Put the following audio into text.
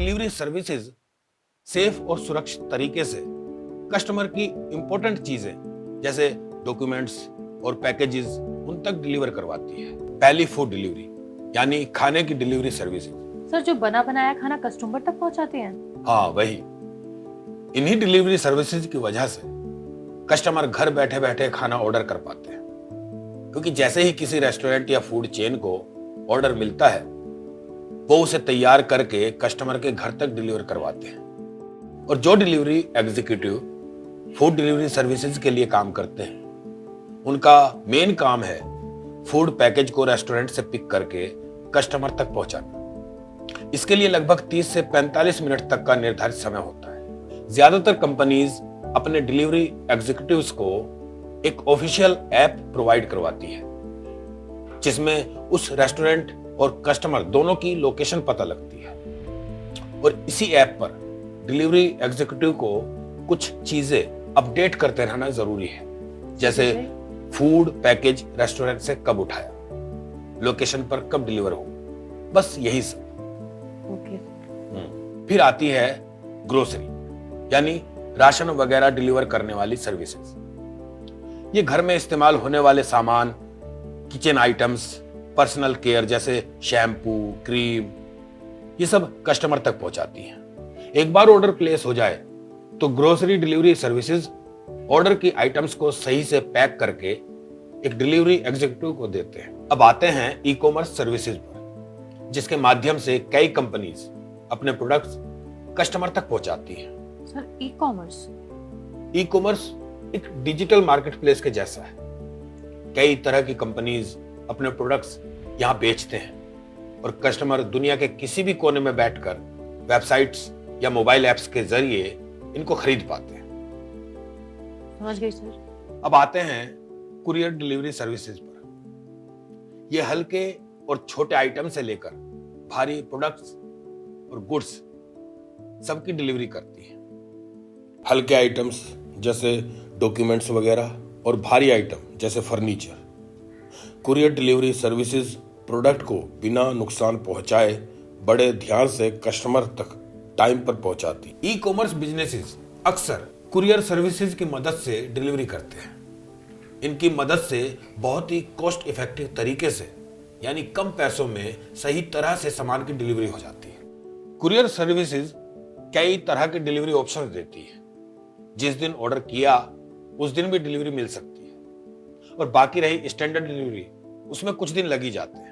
Delivery services safe और सुरक्षित तरीके से कस्टमर की इंपॉर्टेंट चीजें जैसे डॉक्यूमेंट्स और पैकेजेस उन तक डिलीवर करवाती है। पहली फूड डिलीवरी यानी खाने की डिलीवरी सर्विसेज। सर, जो बना बनाया खाना कस्टमर तक पहुंचाते हैं? हाँ वही। इन्हीं डिलीवरी सर्विसेज की वजह से कस्टमर घर बैठे बैठे खाना ऑर्डर कर पाते हैं, क्योंकि जैसे ही किसी रेस्टोरेंट या फूड चेन को ऑर्डर मिलता है वो उसे तैयार करके कस्टमर के घर तक डिलीवर करवाते हैं। और जो delivery executive food delivery services के लिए काम करते हैं उनका मेन काम है फूड पैकेज को रेस्टोरेंट से पिक करके कस्टमर तक पहुंचाना। इसके लिए लगभग 30 से 45 मिनट तक का निर्धारित समय होता है। ज्यादातर कंपनीज अपने डिलीवरी एग्जीक्यूटिव्स को एक ऑफिशियल ऐप प्रोवाइड करवाती है जिसमें उस रेस्टोरेंट और कस्टमर दोनों की लोकेशन पता लगती है। और इसी ऐप पर डिलीवरी एग्जीक्यूटिव को कुछ चीजें अपडेट करते रहना जरूरी है, जैसे फूड पैकेज रेस्टोरेंट से कब उठाया, लोकेशन पर कब डिलीवर हो, बस यही सब। फिर आती है ग्रोसरी यानी राशन वगैरह डिलीवर करने वाली सर्विसेज। ये घर में इस्तेमाल होने वाले सामान, किचन आइटम्स, पर्सनल केयर जैसे शैम्पू, क्रीम, ये सब कस्टमर तक पहुंचाती हैं। एक बार ऑर्डर प्लेस हो जाए तो ग्रोसरी डिलीवरी सर्विसेज ऑर्डर की आइटम्स को सही से पैक करके एक डिलीवरी एग्जीक्यूटिव को देते हैं। अब आते हैं ई कॉमर्स सर्विसेज पर, जिसके माध्यम से कई कंपनीज अपने प्रोडक्ट्स कस्टमर तक पहुंचाती हैं। सर, ई कॉमर्स एक डिजिटल मार्केटप्लेस के जैसा है। कई तरह की कंपनीज अपने प्रोडक्ट्स यहां बेचते हैं और कस्टमर दुनिया के किसी भी कोने में बैठकर वेबसाइट्स या मोबाइल ऐप्स के जरिए इनको खरीद पाते हैं। समझ गई सर। अब आते हैं कुरियर डिलीवरी सर्विसेज पर। यह हल्के और छोटे आइटम से लेकर भारी प्रोडक्ट्स और गुड्स सबकी डिलीवरी करती है। हल्के आइटम्स जैसे डॉक्यूमेंट्स वगैरह और भारी आइटम जैसे furniture. Courier delivery services product को बिना नुकसान पहुंचाए बड़े ध्यान से कस्टमर तक टाइम पर पहुंचाती। ई कॉमर्स बिजनेसेस अक्सर कुरियर सर्विसेज की मदद से डिलीवरी करते हैं। इनकी मदद से बहुत ही कॉस्ट इफेक्टिव तरीके से यानी कम पैसों में सही तरह से सामान की डिलीवरी हो जाती है। कुरियर सर्विसेज कई तरह के डिलीवरी ऑप्शन देती है। जिस दिन ऑर्डर किया उस दिन भी डिलीवरी मिल सकती है और बाकी रही स्टैंडर्ड डिलीवरी उसमें कुछ दिन लग ही जाते हैं।